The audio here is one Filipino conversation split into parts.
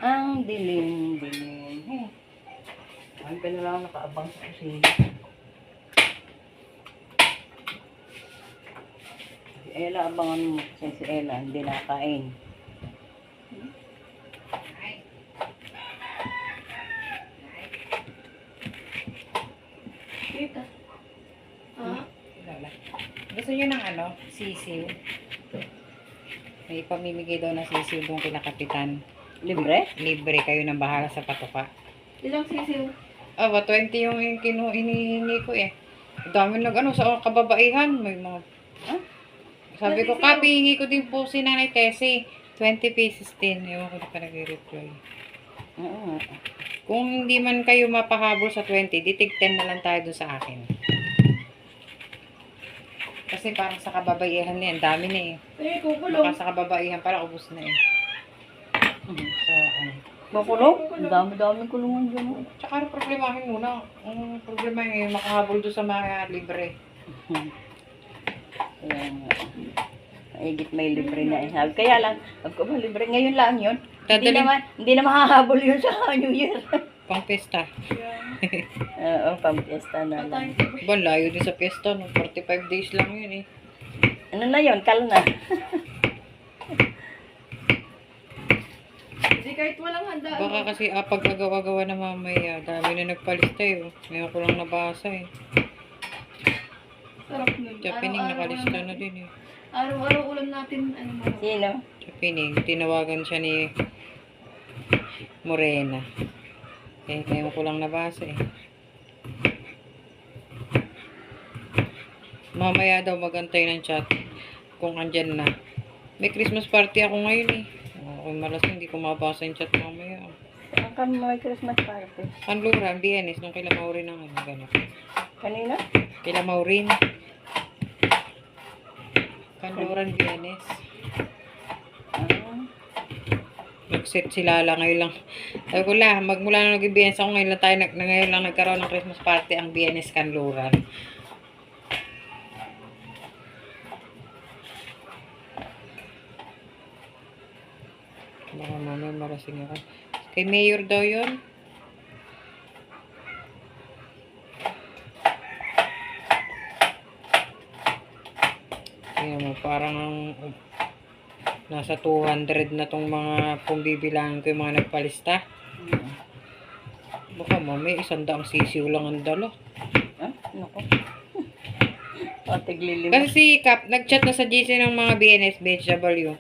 Ang dilim-dilim. Hey. Ang ka na lang nakaabang sa kusina. Si Ella, abangan mo. Kasi si Ella, hindi nakain. Tita. Ah? Gusto nyo ng ano? Sisiw. May pamimigay daw na sisiw doon kina Kapitan. Libre? Libre kayo ng bahala sa patuka. Ilang sisiw? Ah, 20 yung hinihingi ko eh. Ang dami nag-ano sa kababaihan. May mga... Ah? Sabi ko, Kapi, hingi ko din po si Nanay Tessie. 20 pesos din. Ewan ko na pa nag-reply. Oo. Kung hindi man kayo mapahabol sa 20, ditig 10 na lang tayo doon sa akin. Kasi parang sa kababaihan na yan, dami na eh. Kukulong. Baka sa kababaihan para ubos na eh. So, ano. Makulong? Ang dami-dami kulungan dyan. Oh. Tsaka problemahin muna. Ang problema eh, makahabol doon sa mga libre. Ayan. Maigit may libre na eh. Kaya lang, pag ko libre, ngayon lang yun. Hindi na makahabol yun sa New Year. Pang pesta. Oo, pang-fiesta na lang. Ba, layo din sa pesta. No? 45 days lang yun eh. Ano na yun? Kal na. Hindi kahit walang handa. Baka kasi pag agawa-gawa na mamaya, dami na nagpalista eh. Ngayon ko lang nabasa eh. Sarap nun. Chapining nakalista na din eh. Araw-araw ulam natin. Ano mo? Sino? Chapining, tinawagan siya ni Morena. Eh, ngayon ko lang nabasa eh. Mamaya daw magantay ng chat kung andyan na. May Christmas party ako ngayon eh. Ako malas hindi ko mabasa yung chat mamaya. Saan ka may Christmas party? Kanluran, BNS, nung kila Maureen ang ano, gano'n. Kanina? Kila Maureen. Kanluran, BNS. Nag-set sila lang ngayon lang. Sabi ko lang, magmula na nag-BNS ako ngayon lang tayo, ngayon lang nagkaroon ng Christmas party ang BNS Kanluran. Baka mamaya marasing ako. Kay Mayor daw yun. Kaya mo, parang nasa 200 na tong mga pumbibilangan ko yung mga nagpalista. Baka mamaya 100 sisiw lang ang dala. Ah, naku. O, tiglilima. Kasi si Kap, nag-chat na sa GC ng mga BNS, BHW.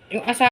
Yung asawa